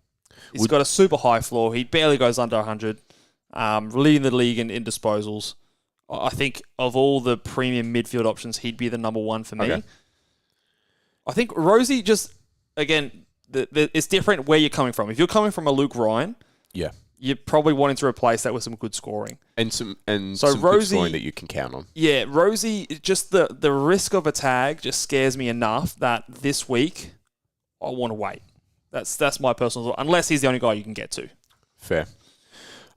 He's got a super high floor. He barely goes under 100. Leading the league in disposals. I think of all the premium midfield options, he'd be the number one for me. Okay. I think Rosie just, again, it's different where you're coming from. If you're coming from a Luke Ryan, you're probably wanting to replace that with some good scoring. And some Rosie, good scoring that you can count on. Yeah, Rosie, just the risk of a tag just scares me enough that this week I want to wait. That's my personal thought. Unless he's the only guy you can get to. Fair.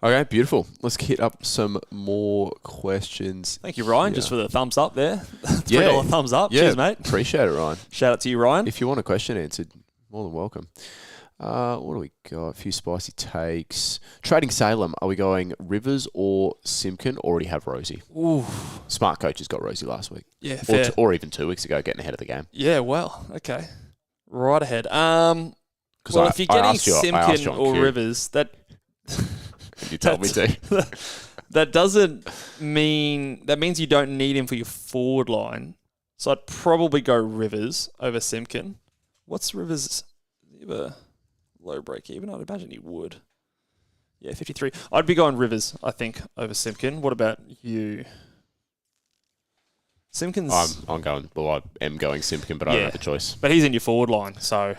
Okay, beautiful. Let's hit up some more questions. Thank you, Ryan, just for the thumbs up there. $3 thumbs up. Yeah, Cheers, mate. Appreciate it, Ryan. Shout out to you, Ryan. If you want a question answered, more than welcome. What do we got? A few spicy takes. Trading Salem. Are we going Rivers or Simpkin? Already have Rosie. Ooh. Smart coaches got Rosie last week. Yeah, fair. Or even 2 weeks ago, getting ahead of the game. Yeah, well, okay. Right ahead. Well, if you're I getting asked you Simpkin on or cue. Rivers, that You told me to. that doesn't mean that means you don't need him for your forward line. So I'd probably go Rivers over Simpkin. What's Rivers? Low break even? I'd imagine he would. Yeah, 53. I'd be going Rivers, I think, over Simpkin. What about you? Simpkins. I'm going. Well, I am going Simpkin, but I don't have the choice. But he's in your forward line, so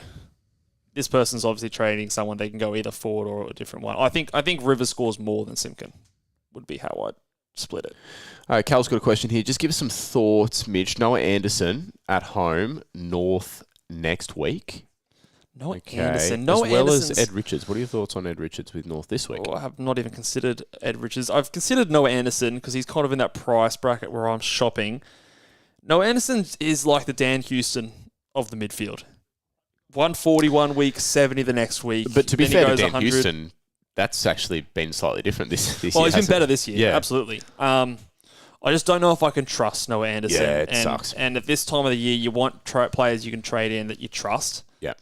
this person's obviously trading someone they can go either forward or a different one. I think Rivers scores more than Simpkin. Would be how I'd split it. All right, Cal's got a question here. Just give us some thoughts, Mitch. Noah Anderson at home, North next week. Noah Okay. Anderson. As well as Ed Richards. What are your thoughts on Ed Richards with North this week? Oh, I have not even considered Ed Richards. I've considered Noah Anderson because he's kind of in that price bracket where I'm shopping. Noah Anderson is like the Dan Houston of the midfield. 140 1 week, 70 the next week. But to be Then fair he to goes Dan 100. Houston, that's actually been slightly different this year. Well, he's been hasn't better it? this year. Yeah. Absolutely. I just don't know if I can trust Noah Anderson. Yeah, it sucks. And at this time of the year, you want players you can trade in that you trust. Yeah.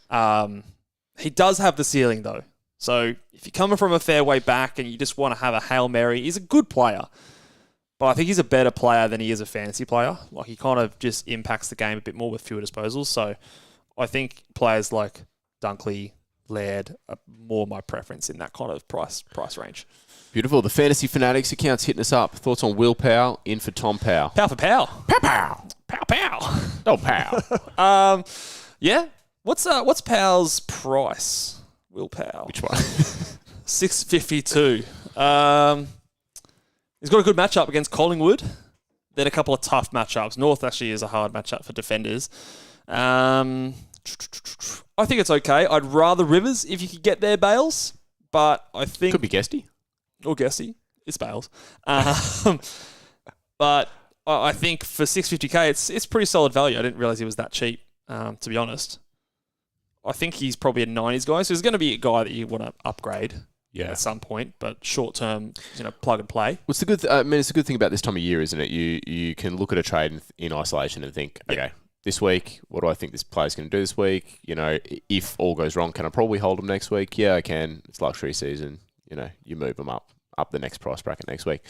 He does have the ceiling, though. So if you're coming from a fair way back and you just want to have a Hail Mary, he's a good player. But I think he's a better player than he is a fantasy player. Like, he kind of just impacts the game a bit more with fewer disposals. So I think players like Dunkley, Laird are more my preference in that kind of price range. Beautiful. The Fantasy Fanatics account's hitting us up. Thoughts on Will Powell in for Tom Powell? Pow for pow. Pow pow. Pow pow. Oh, Powell. Yeah. What's Powell's price? Will Powell. Which one? 652. He's got a good matchup against Collingwood. Then a couple of tough matchups. North actually is a hard matchup for defenders. I think it's okay. I'd rather Rivers if you could get there, Bales. But I think... Could be Guesty. Or Guessy. It's Bales. But I think for 650k, it's pretty solid value. I didn't realise he was that cheap, to be honest. I think he's probably a 90s guy, so he's going to be a guy that you want to upgrade at some point, but short term, plug and play. What's the good? It's a good thing about this time of year, isn't it? You can look at a trade in isolation and think, okay, this week, what do I think this player's going to do this week? If all goes wrong, can I probably hold him next week? Yeah, I can. It's luxury season. You move them up the next price bracket next week.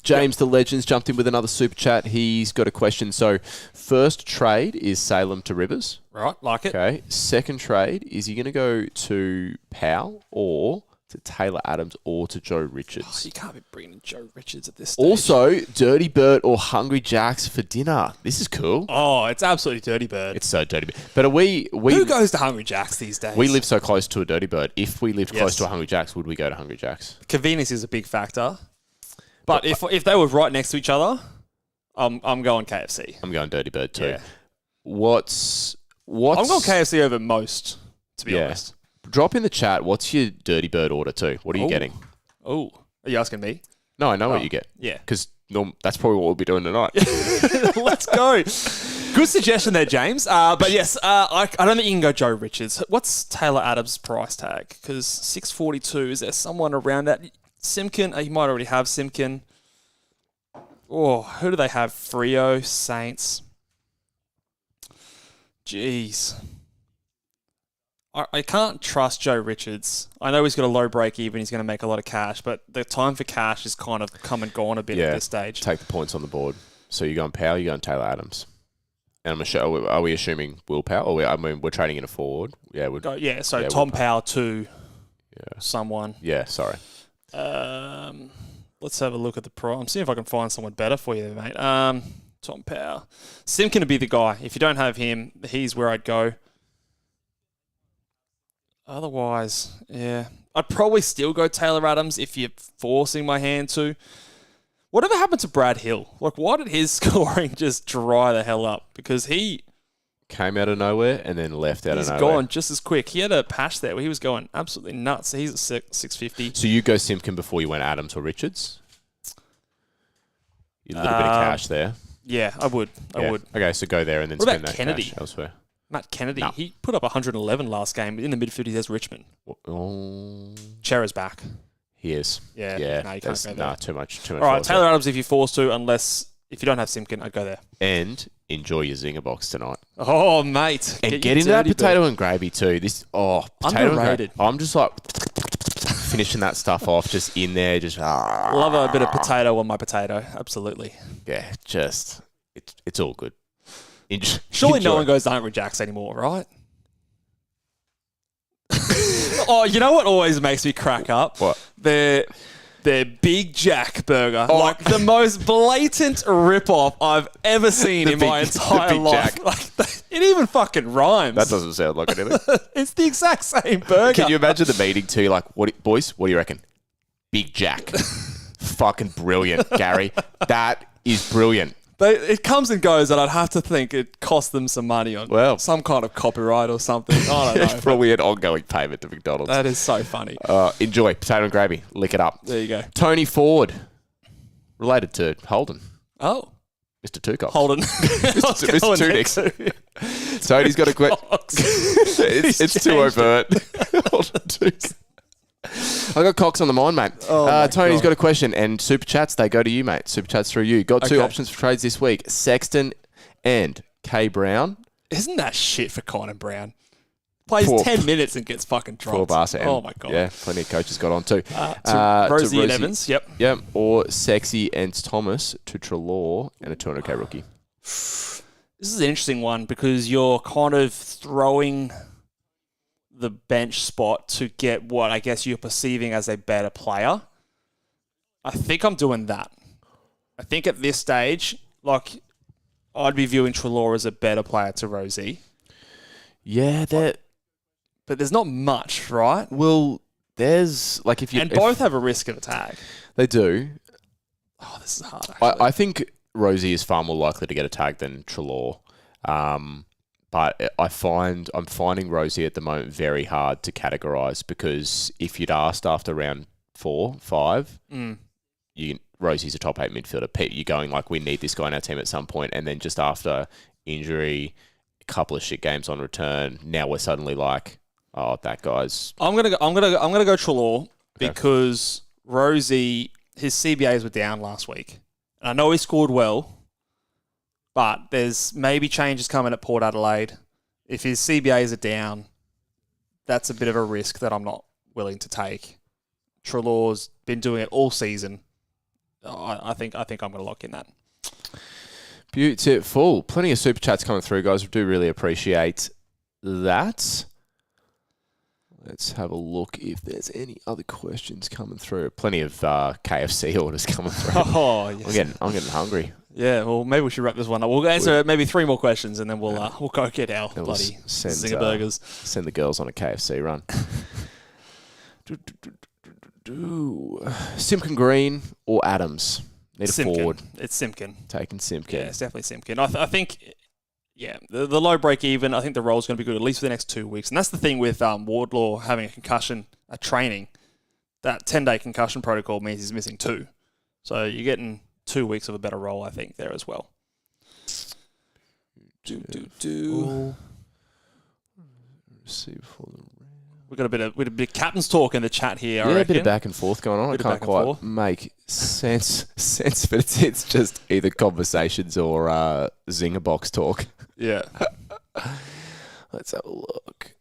James the Legends jumped in with another super chat. He's got a question. So, first trade is Salem to Rivers. Right, like it. Okay. Second trade, is he going to go to Powell or to Taylor Adams or to Joe Richards? You can't be bringing Joe Richards at this stage. Also, Dirty Bird or Hungry Jacks for dinner. This is cool. Oh, it's absolutely Dirty Bird. It's so Dirty Bird. But who goes to Hungry Jacks these days? We live so close to a Dirty Bird. If we lived close to a Hungry Jacks, would we go to Hungry Jacks? Convenience is a big factor. But if they were right next to each other, I'm going KFC. I'm going Dirty Bird too. Yeah. What's I'm going KFC over most, to be honest. Drop in the chat, what's your Dirty Bird order too? What are you getting? Oh, are you asking me? No, I know what you get. Yeah. Because that's probably what we'll be doing tonight. Let's go. Good suggestion there, James. But yes, I don't think you can go Joe Richards. What's Taylor Adams' price tag? Because 642, is there someone around that? Simpkin, you might already have Simpkin. Oh, who do they have? Freo, Saints. Jeez. I can't trust Joe Richards. I know he's got a low break even. He's going to make a lot of cash, but the time for cash is kind of come and gone a bit at this stage. Take the points on the board. So you're going Powell, you're going Taylor Adams. And are we assuming Will Powell? We're trading in a forward. Yeah, Tom Powell to someone. Yeah, sorry. Let's have a look at the price. I'm seeing if I can find someone better for you, mate. Tom Powell. Simpkin to be the guy. If you don't have him, he's where I'd go. Otherwise, I'd probably still go Taylor Adams if you're forcing my hand to. Whatever happened to Brad Hill? Like, why did his scoring just dry the hell up? Because he came out of nowhere and then left out He's of nowhere. gone just as quick. He had a patch there where he was going absolutely nuts. He's at 650. So you go Simpkin before you went Adams or Richards? A little bit of cash there. Yeah, I would. I would. Okay, so go there and then What spend about that Kennedy? cash elsewhere. Matt Kennedy, No. he put up 111 last game. In the midfield, he has Richmond. Oh, Chera's back. he is. Yeah, Yeah. no, you can't go there. Nah, too much. All right, Taylor Adams if you're forced to, unless if you don't have Simpkin, I'd go there. And enjoy your zinger box tonight. Oh, mate. And your get into that dirty potato bird. and gravy too. Potato Underrated. And gravy. I'm just like finishing that stuff off, just in there, just Love a bit of potato on my potato. Absolutely. yeah, just it's all good. Surely Enjoy. no one goes to Hungry Jack's anymore, right? Oh, you know what always makes me crack up? What? Their Big Jack burger. Like the most blatant rip-off I've ever seen in my entire Big life. Jack. Like, it even fucking rhymes. That doesn't sound like anything. It's the exact same burger. Can you imagine the meeting too? Like, boys, what do you reckon? Big Jack. Fucking brilliant, Gary. That is brilliant. It comes and goes, and I'd have to think it cost them some money on some kind of copyright or something. I don't It's know. probably an ongoing payment to McDonald's. That is so funny. Enjoy. Potato and gravy. Lick it up. There you go. Tony Ford. Related to Holden. Oh, Mr. Two-Cox. Holden. Mr. Two-Nicks. Tony's got a question. it's too overt. Holden Two-Nicks. I got Cox on the mind, mate. Tony's got a question, and Super Chats, they go to you, mate. Super Chats through you. Got two options for trades this week. Sexton and K. Brown. Isn't that shit for Conan Brown? Plays 10 minutes and gets fucking dropped. For Barca. Oh, my God. Yeah, plenty of coaches got on too. To Rosie and Evans, yep. Yep, or Sexy and Thomas to Trelaw and a 200k rookie. This is an interesting one because you're kind of throwing the bench spot to get what I guess you're perceiving as a better player. I think I'm doing that. I think at this stage, like, I'd be viewing Trelaw as a better player to Rosie. Yeah, that. But there's not much, right? Well, there's like if you and both have a risk of a tag. They do. Oh, this is hard. Actually. I think Rosie is far more likely to get a tag than Trelaw. But I'm finding Rosie at the moment very hard to categorise because if you'd asked after round 4, 5, Rosie's a top 8 midfielder. Pete, you're going like, we need this guy in our team at some point, and then just after injury, a couple of shit games on return, now we're suddenly like, oh, that guy's. I'm gonna go Trelaw because Rosie, his CBAs were down last week, and I know he scored well. But there's maybe changes coming at Port Adelaide. If his CBAs are down, that's a bit of a risk that I'm not willing to take. Trelaw's been doing it all season. I think I'm going to lock in that. Beautiful. Plenty of super chats coming through, guys. We do really appreciate that. Let's have a look if there's any other questions coming through. Plenty of KFC orders coming through. Oh, yes. I'm getting hungry. Yeah, well, maybe we should wrap this one up. We'll answer maybe 3 more questions, and then we'll go get our bloody Zinger burgers. Send the girls on a KFC run. Simpkin Green or Adams? Need a forward. It's Simpkin. Taking Simpkin. Yeah, it's definitely Simpkin. I think, yeah, the low break even, I think the role's going to be good at least for the next 2 weeks. And that's the thing with Wardlaw having a concussion at training. That 10-day concussion protocol means he's missing 2. So you're getting 2 weeks of a better role, I think, there as well. We've got a bit of captain's talk in the chat here. I reckon. A bit of back and forth going on. I can't quite make sense, but it's just either conversations or Zinger box talk. Yeah. Let's have a look.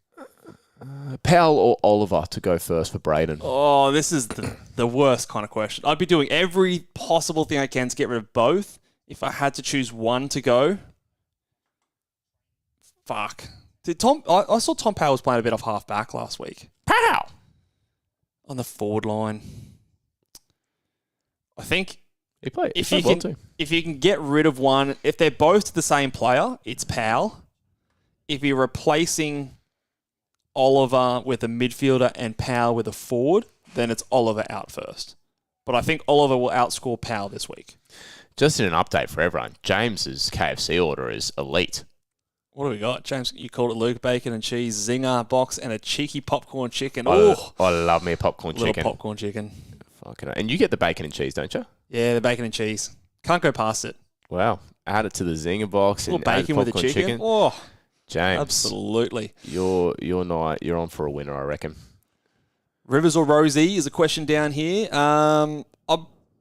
Powell or Oliver to go first for Braden? Oh, this is the worst kind of question. I'd be doing every possible thing I can to get rid of both. If I had to choose one to go, fuck. I saw Tom Powell was playing a bit off half back last week. Pow! On the forward line. I think he played. If you can get rid of one, if they're both the same player, it's Powell. If you're replacing Oliver with a midfielder and Powell with a forward, then it's Oliver out first. But I think Oliver will outscore Powell this week. Just in an update for everyone, James's KFC order is elite. What do we got? James, you called it Luke, bacon and cheese, zinger box, and a cheeky popcorn chicken. I love me a popcorn little chicken. popcorn chicken. Fucking hell. And you get the bacon and cheese, don't you? Yeah, the bacon and cheese. Can't go past it. Wow. Add it to the zinger box A little and add bacon with the popcorn chicken. Oh, James, absolutely. you're on for a winner, I reckon. Rivers or Rosie is a question down here. I'll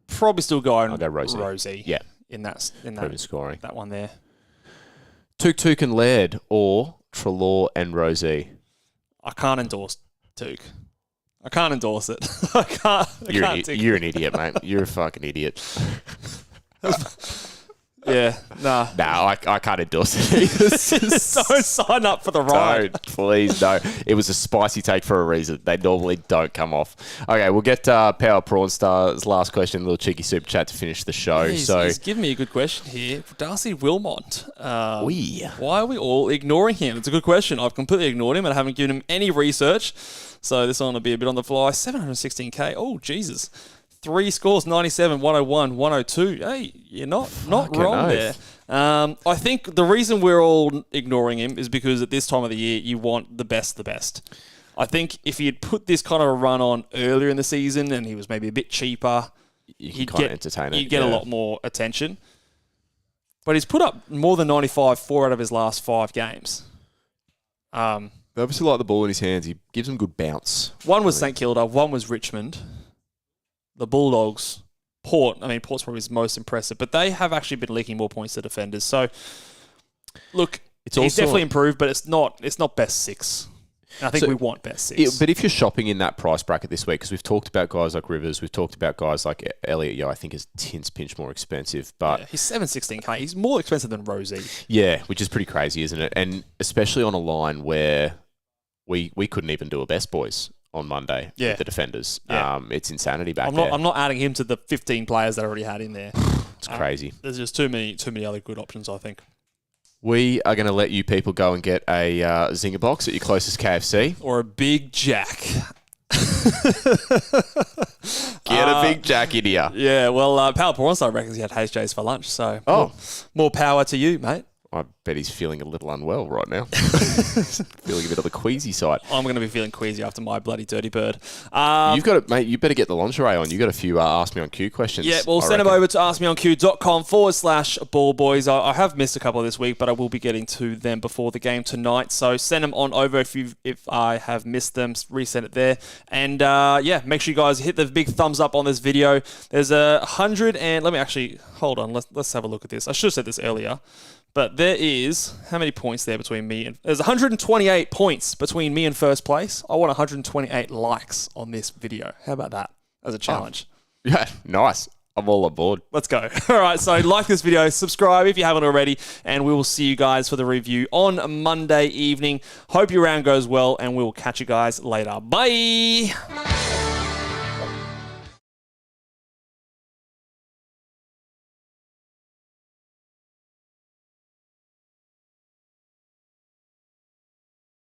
probably still go. I'll go Rosie. Rosie. Yeah. In that scoring. That one there. Tuk and Laird or Trelaw and Rosie. I can't endorse Took. I can't endorse it. I can't. You're an idiot, mate. You're a fucking idiot. Yeah, nah. No, I can't endorse it either. Don't sign up for the ride. Don't, please, no. It was a spicy take for a reason. They normally don't come off. Okay, we'll get Power Prawn Star's last question, a little cheeky super chat to finish the show. He's giving me a good question here. Darcy Wilmot. Why are we all ignoring him? It's a good question. I've completely ignored him and I haven't given him any research. So this one will be a bit on the fly. 716K. Oh, Jesus. 3 scores, 97, 101, 102. Hey, you're not wrong there. I think the reason we're all ignoring him is because at this time of the year, you want the best. I think if he had put this kind of a run on earlier in the season and he was maybe a bit cheaper, you'd get a lot more attention. But he's put up more than 95 4 out of his last 5 games. They obviously like the ball in his hands. He gives them good bounce. One was St Kilda, one was Richmond. The Bulldogs, Port's probably his most impressive, but they have actually been leaking more points to defenders. So, look, he's definitely improved, but it's not best 6. And I think we want best 6. But if you're shopping in that price bracket this week, because we've talked about guys like Rivers, we've talked about guys like Elliott, I think is tints pinch more expensive. But he's 716K. He's more expensive than Rosie. Yeah, which is pretty crazy, isn't it? And especially on a line where we couldn't even do a best boys on Monday with the defenders. Yeah. It's insanity back there. I'm not adding him to the 15 players that I already had in there. It's crazy. There's just too many other good options, I think. We are going to let you people go and get a Zinger box at your closest KFC. Or a Big Jack. Get a Big Jack in here. Yeah, well, Power Pornstar reckons he had HJs for lunch, so more power to you, mate. I bet he's feeling a little unwell right now. Feeling a bit on the queasy side. I'm going to be feeling queasy after my bloody dirty bird. You've got mate. You better get the lingerie on. You got a few Ask Me on Q questions. Yeah, well, send them over to askmeonq.com/ballboys. I have missed a couple this week, but I will be getting to them before the game tonight. So send them on over if I have missed them. Resend it there, and make sure you guys hit the big thumbs up on this video. There's 100 and let me actually hold on. Let's have a look at this. I should have said this earlier. But there is, how many points there between me and... There's 128 points between me and first place. I want 128 likes on this video. How about that as a challenge? Yeah, nice. I'm all on board. Let's go. All right, so like this video, subscribe if you haven't already, and we will see you guys for the review on Monday evening. Hope your round goes well, and we will catch you guys later. Bye!